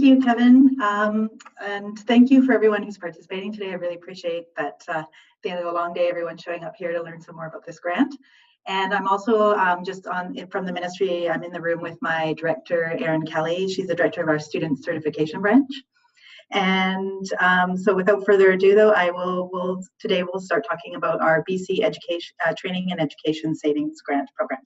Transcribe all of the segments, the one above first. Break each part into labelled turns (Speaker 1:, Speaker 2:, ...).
Speaker 1: you, Kevin. And thank you for everyone who's participating today. I really appreciate that at the end of a long day, everyone's showing up here to learn some more about this grant. And I'm also just from the ministry, I'm in the room with my director, Erin Kelly. She's the director of our student certification branch. And so without further ado, though, today we'll start talking about our BC Education Training and Education Savings Grant Program.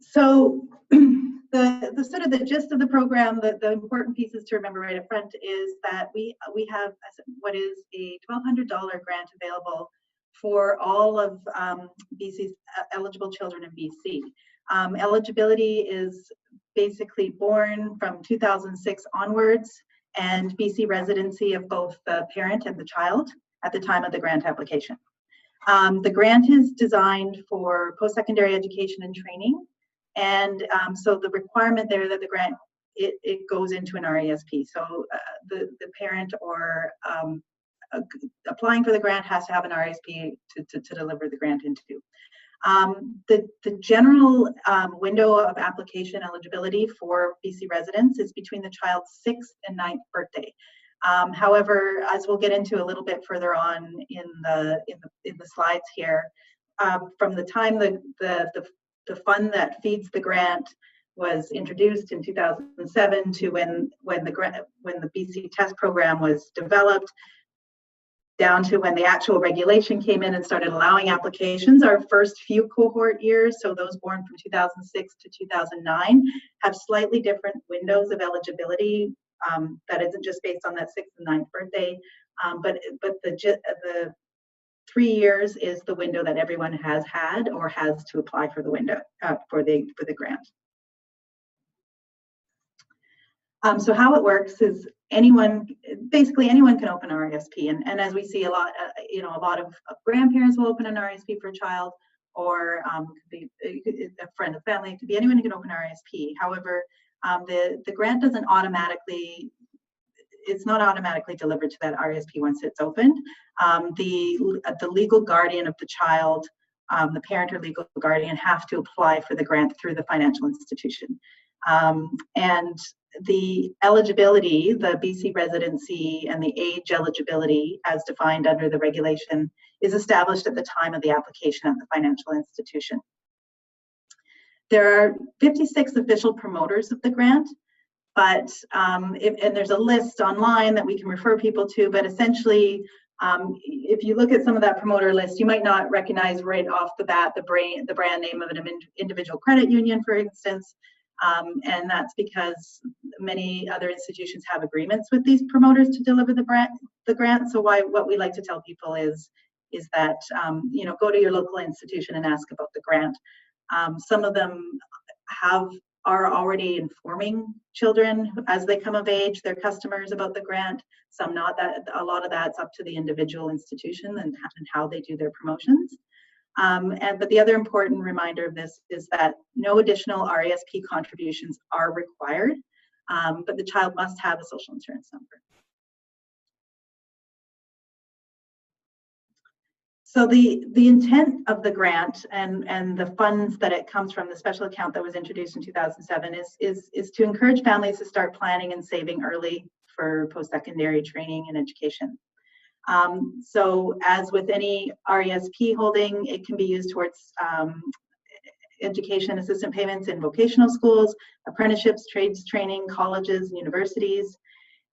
Speaker 1: So the sort of the gist of the program, the important pieces to remember right up front is that we have what is a $1,200 grant available for all of BC's eligible children in BC. Eligibility is basically born from 2006 onwards, and BC residency of both the parent and the child at the time of the grant application. The grant is designed for post-secondary education and training, and so the requirement there that the grant, it goes into an RESP. So the parent or applying for the grant has to have an RESP to deliver the grant into. The general window of application eligibility for BC residents is between the child's 6th and 9th birthday. However, as we'll get into a little bit further on in the slides here, from the time the fund that feeds the grant was introduced in 2007 to when the BCTESP program was developed, down to when the actual regulation came in and started allowing applications, our first few cohort years, so those born from 2006 to 2009, have slightly different windows of eligibility. That isn't just based on that 6th and 9th birthday, but the 3 years is the window that everyone has had or has to apply for the window for the grant. So how it works is basically anyone can open an RESP, and as we see a lot, a lot of grandparents will open an RESP for a child, or it could be a friend of family. It could be anyone who can open an RESP. However, the grant doesn't automatically. It's not automatically delivered to that RESP once it's opened. The legal guardian of the child, the parent or legal guardian, have to apply for the grant through the financial institution. And the eligibility, the BC residency and the age eligibility as defined under the regulation, is established at the time of the application at the financial institution. There are 56 official promoters of the grant, but and there's a list online that we can refer people to, but essentially, if you look at some of that promoter list, you might not recognize right off the bat the brand name of an individual credit union, for instance, and that's because many other institutions have agreements with these promoters to deliver the grant. So what we like to tell people is that go to your local institution and ask about the grant. Some of them are already informing children as they come of age, their customers, about the grant. Some not. That a lot of that's up to the individual institution and how they do their promotions. But the other important reminder of this is that no additional RESP contributions are required, but the child must have a social insurance number. So the intent of the grant and the funds that it comes from, the special account that was introduced in 2007, is to encourage families to start planning and saving early for post-secondary training and education. So as with any RESP holding, it can be used towards education assistant payments in vocational schools, apprenticeships, trades training, colleges, and universities.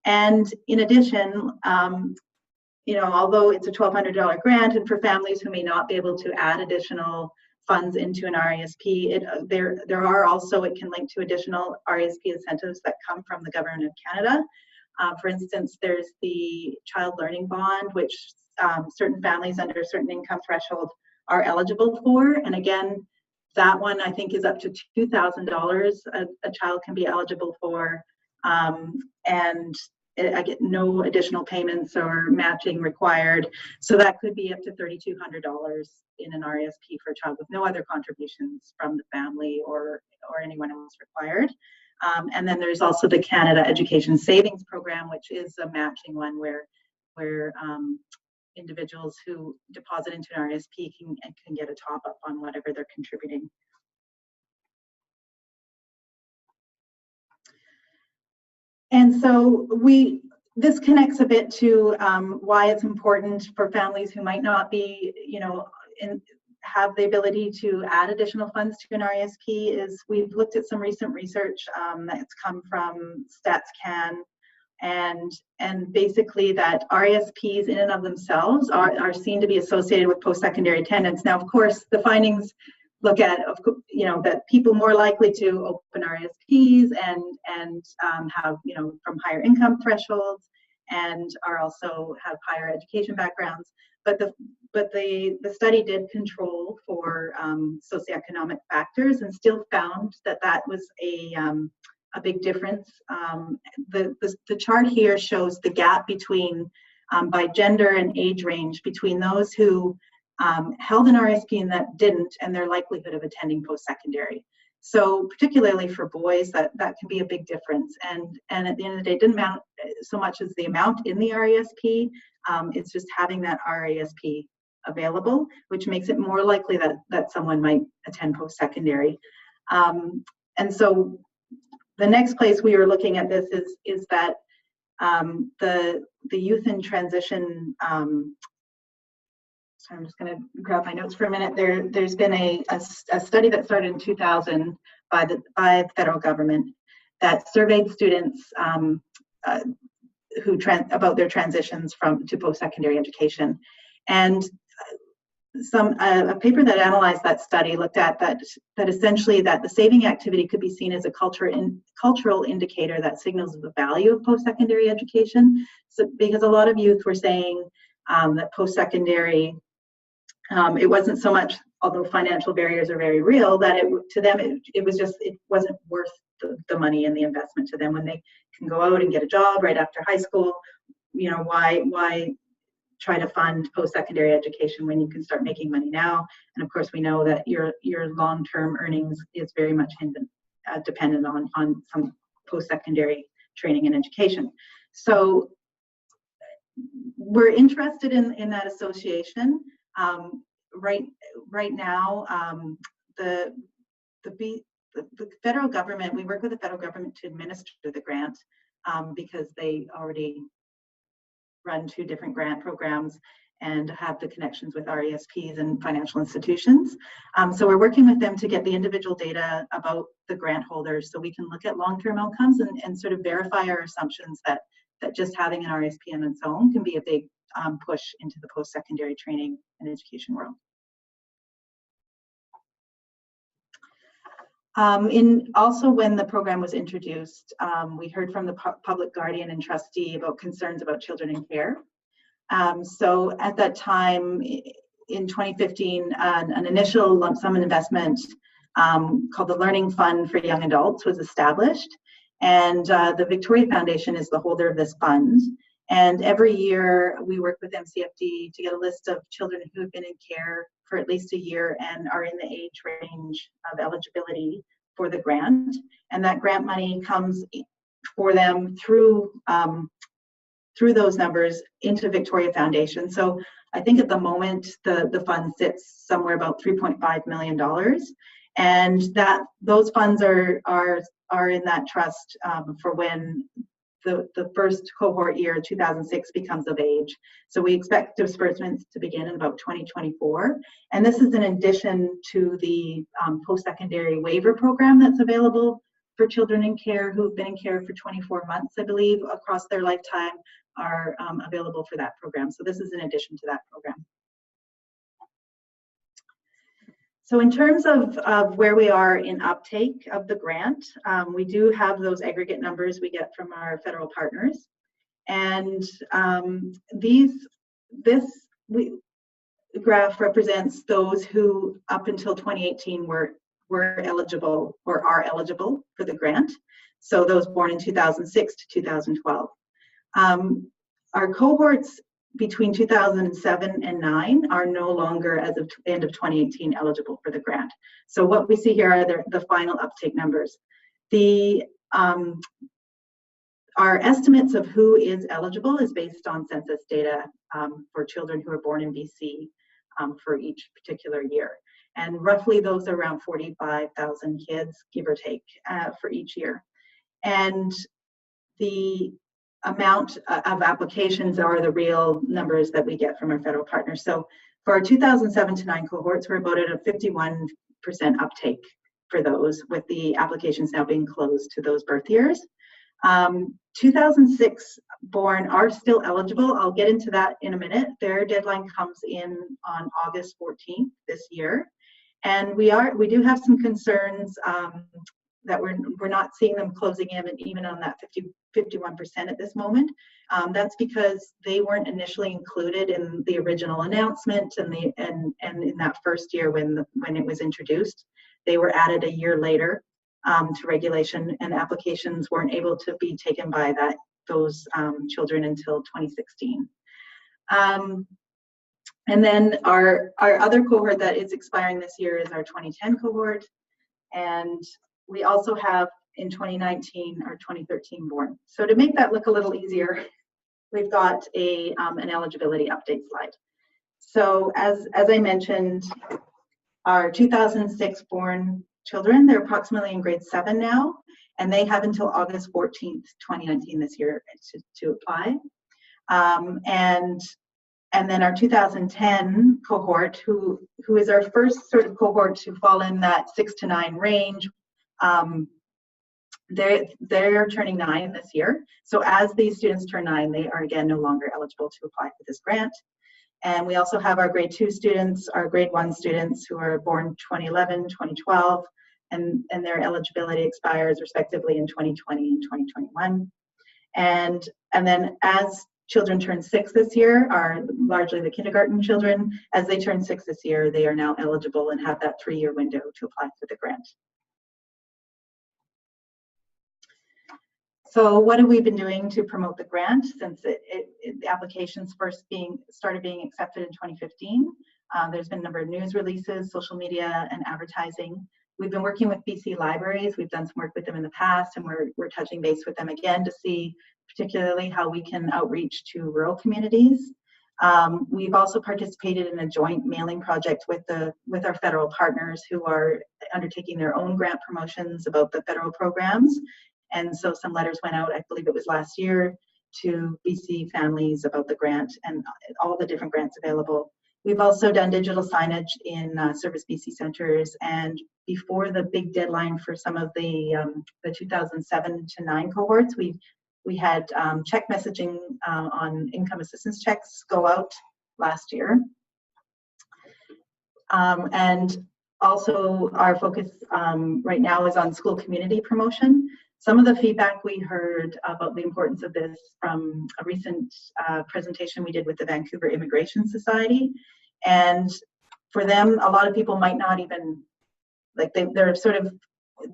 Speaker 1: And in addition, although it's a $1,200 grant, and for families who may not be able to add additional funds into an RESP, there are also, it can link to additional RESP incentives that come from the Government of Canada. For instance, there's the Child Learning Bond, which certain families under a certain income threshold are eligible for. And again, that one I think is up to $2,000 a child can be eligible for. And I get no additional payments or matching required. So that could be up to $3,200 in an RESP for a child with no other contributions from the family or anyone else required. And then there's also the Canada Education Savings Program, which is a matching one where individuals who deposit into an RSP can get a top up on whatever they're contributing. And so this connects a bit to why it's important for families who might not be, have the ability to add additional funds to an RSP. Is we've looked at some recent research that's come from StatsCan, and basically that RSPs in and of themselves are seen to be associated with post-secondary attendance. Now, of course, the findings look at, that people more likely to open RSPs and have, from higher income thresholds, and are also have higher education backgrounds. But the study did control for socioeconomic factors, and still found that was a big difference. The chart here shows the gap between by gender and age range between those who held an RSP and that didn't, and their likelihood of attending post-secondary. So particularly for boys, that can be a big difference. And at the end of the day, it didn't matter so much as the amount in the RESP. It's just having that RESP available, which makes it more likely that someone might attend post-secondary. And so the next place we were looking at this is that the youth in transition. So I'm just going to grab my notes for a minute. There's been a study that started in 2000 by the federal government that surveyed students about their transitions to post-secondary education, and a paper that analyzed that study looked at that essentially that the saving activity could be seen as a cultural indicator that signals the value of post-secondary education. So because a lot of youth were saying that post-secondary, it wasn't so much, although financial barriers are very real, that to them it wasn't worth the money and the investment to them when they can go out and get a job right after high school. Why try to fund post-secondary education when you can start making money now? And of course, we know that your long-term earnings is very much dependent on some post-secondary training and education. So we're interested in that association. Right now, the federal government, we work with the federal government to administer the grant because they already run 2 different grant programs and have the connections with RESPs and financial institutions. So we're working with them to get the individual data about the grant holders so we can look at long-term outcomes and sort of verify our assumptions that just having an RSP on its own can be a big push into the post-secondary training and education world. Also, when the program was introduced, we heard from the public guardian and trustee about concerns about children in care. So at that time, in 2015, an initial lump sum investment called the Learning Fund for Young Adults was established. And the Victoria Foundation is the holder of this fund. And every year we work with MCFD to get a list of children who have been in care for at least a year and are in the age range of eligibility for the grant. And that grant money comes for them through those numbers into Victoria Foundation. So I think at the moment the fund sits somewhere about $3.5 million. And those funds are in that trust for when the first cohort year, 2006, becomes of age. So we expect disbursements to begin in about 2024. And this is in addition to the post-secondary waiver program that's available for children in care who've been in care for 24 months, I believe, across their lifetime are available for that program. So this is in addition to that program. So in terms of where we are in uptake of the grant, we do have those aggregate numbers we get from our federal partners. And this graph represents those who up until 2018 were eligible or are eligible for the grant. So those born in 2006 to 2012. Our cohorts between 2007 and 9 are no longer, as of end of 2018, eligible for the grant. So what we see here are the final uptake numbers. The Our estimates of who is eligible is based on census data for children who are born in BC for each particular year. And roughly those are around 45,000 kids, give or take, for each year. And the amount of applications are the real numbers that we get from our federal partners. So for our 2007 to 9 cohorts, we're about at a 51% uptake for those, with the applications now being closed to those birth years. 2006 born are still eligible. I'll get into that in a minute. Their deadline comes in on August 14th this year. And we do have some concerns that we're not seeing them closing in even on that 51% at this moment. That's because they weren't initially included in the original announcement and in that first year when it was introduced. They were added a year later to regulation, and applications weren't able to be taken by those children until 2016. And then our other cohort that is expiring this year is our 2010 cohort. And we also have in 2019 our 2013 born. So to make that look a little easier, we've got an eligibility update slide. So as I mentioned, our 2006 born children, they're approximately in grade 7 now, and they have until August 14th, 2019 this year to apply. And then our 2010 cohort, who is our first sort of cohort to fall in that 6 to 9 range, they're turning 9 this year. So as these students turn 9, they are again no longer eligible to apply for this grant. And we also have our grade 2 students, our grade 1 students who are born 2011, 2012, and their eligibility expires respectively in 2020 and 2021. And then as children turn 6 this year, are largely the kindergarten children. As they turn 6 this year, they are now eligible and have that 3-year window to apply for the grant. So what have we been doing to promote the grant since the applications first started being accepted in 2015? There's been a number of news releases, social media, and advertising. We've been working with BC Libraries. We've done some work with them in the past, and we're touching base with them again to see particularly how we can outreach to rural communities. We've also participated in a joint mailing project with our federal partners who are undertaking their own grant promotions about the federal programs. And so some letters went out, I believe it was last year, to BC families about the grant and all the different grants available. We've also done digital signage in Service BC centers, and before the big deadline for some of the 2007 to 9 cohorts, we had check messaging on income assistance checks go out last year. And also our focus right now is on school community promotion. Some of the feedback we heard about the importance of this from a recent presentation we did with the Vancouver Immigration Society. And for them, a lot of people might not even, like they're sort of,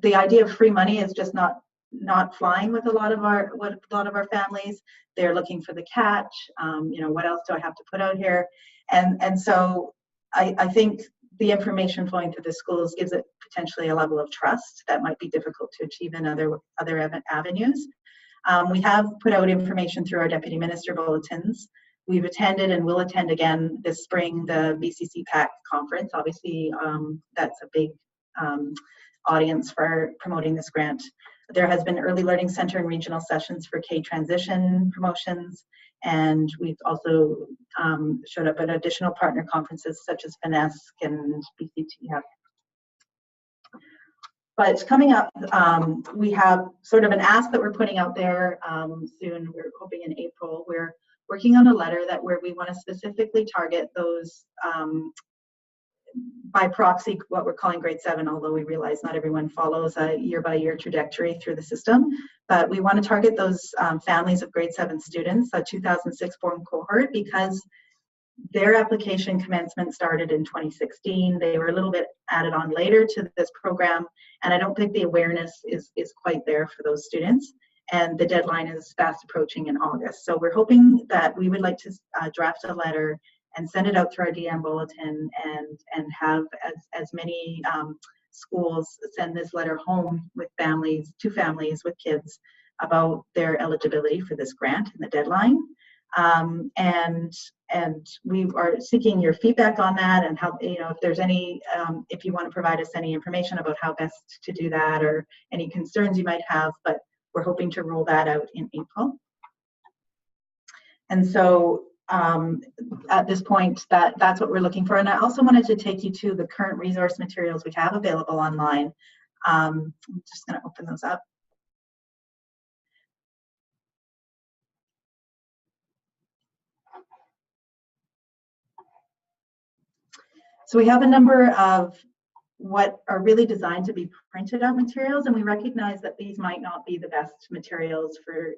Speaker 1: the idea of free money is just not flying with a lot of our families. They're looking for the catch. What else do I have to put out here? And so I think the information flowing through the schools gives it potentially a level of trust that might be difficult to achieve in other avenues. We have put out information through our deputy minister bulletins. We've attended and will attend again this spring the BCC PAC conference. Obviously, that's a big audience for promoting this grant. There has been Early Learning Center and regional sessions for K transition promotions, and we've also showed up at additional partner conferences such as FNESC and BCTESP. But coming up, we have sort of an ask that we're putting out there soon. We're hoping in April. We're working on a letter where we want to specifically target those by proxy, what we're calling grade 7, although we realize not everyone follows a year-by-year trajectory through the system. But we want to target those families of grade 7 students, a 2006 born cohort, because their application commencement started in 2016. They were a little bit added on later to this program, and I don't think the awareness is quite there for those students. And the deadline is fast approaching in August. So we're hoping that we would like to draft a letter and send it out through our DM bulletin and have as many schools send this letter home with families, to families with kids about their eligibility for this grant and the deadline. And we are seeking your feedback on that, and how, if there's any, if you want to provide us any information about how best to do that, or any concerns you might have, but we're hoping to roll that out in April. And so at this point, that's what we're looking for. And I also wanted to take you to the current resource materials we have available online. I'm just going to open those up. So we have a number of what are really designed to be printed out materials, and we recognize that these might not be the best materials for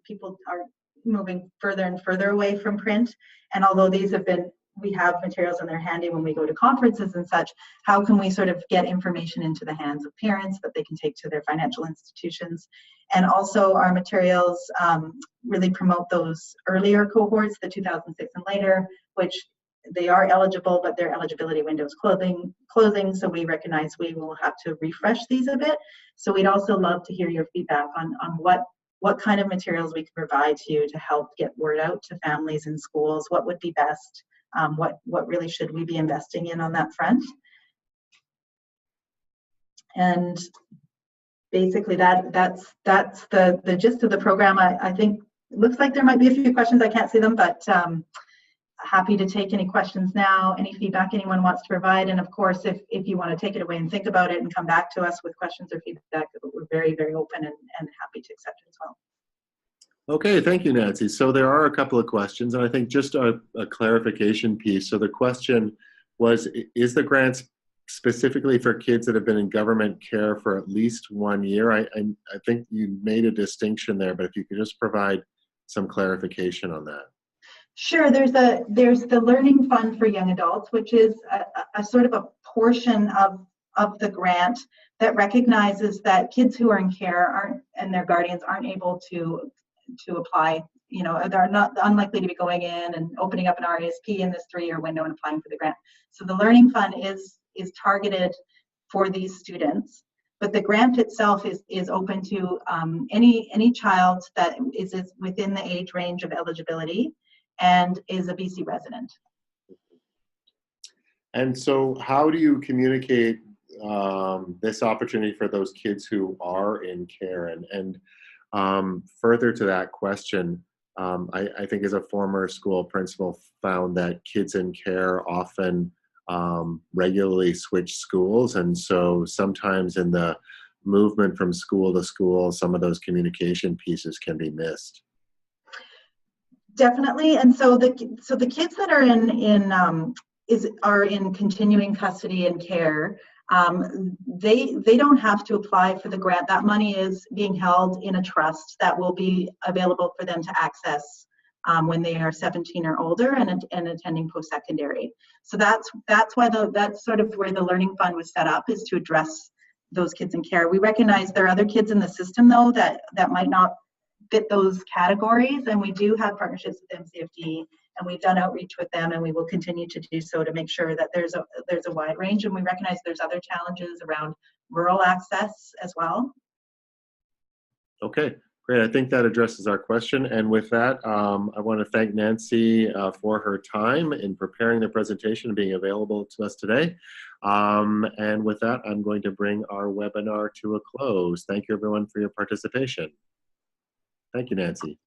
Speaker 1: people are moving further and further away from print. And although these have been, we have materials in their handy when we go to conferences and such, how can we sort of get information into the hands of parents that they can take to their financial institutions? And also our materials really promote those earlier cohorts, the 2006 and later, which they are eligible, but their eligibility window is closing, so we recognize we will have to refresh these a bit. So we'd also love to hear your feedback on what kind of materials we can provide to you to help get word out to families and schools. What would be best? What really should we be investing in on that front? And basically that's the gist of the program. I think it looks like there might be a few questions. I can't see them, but happy to take any questions now, any feedback anyone wants to provide. And of course, if you want to take it away and think about it and come back to us with questions or feedback, we're very, very open and happy to accept it as well.
Speaker 2: Okay, thank you, Nancy. So there are a couple of questions, and I think just a clarification piece. So the question was, is the grant specifically for kids that have been in government care for at least 1 year? I think you made a distinction there, but if you could just provide some clarification on that.
Speaker 1: Sure. There's the Learning Fund for Young Adults, which is a sort of a portion of the grant that recognizes that kids who are in care and their guardians aren't able to apply. They're not unlikely to be going in and opening up an RESP in this 3-year window and applying for the grant. So the Learning Fund is targeted for these students, but the grant itself is open to any child that is within the age range of eligibility and is a BC resident. And
Speaker 2: so how do you communicate this opportunity for those kids who are in care? And further to that question, I think as a former school principal found that kids in care often regularly switch schools. And so sometimes in the movement from school to school, some of those communication pieces can be missed.
Speaker 1: Definitely. And so the kids that are in continuing custody and care, they don't have to apply for the grant. That money is being held in a trust that will be available for them to access when they are 17 or older and attending post-secondary. So that's why that's sort of where the Learning Fund was set up, is to address those kids in care. We recognize there are other kids in the system though that might not fit those categories, and we do have partnerships with MCFD, and we've done outreach with them, and we will continue to do so to make sure that there's a wide range. And we recognize there's other challenges around rural access as well.
Speaker 2: Okay, great. I think that addresses our question. And with that, I want to thank Nancy for her time in preparing the presentation and being available to us today. And with that, I'm going to bring our webinar to a close. Thank you, everyone, for your participation. Thank you, Nancy.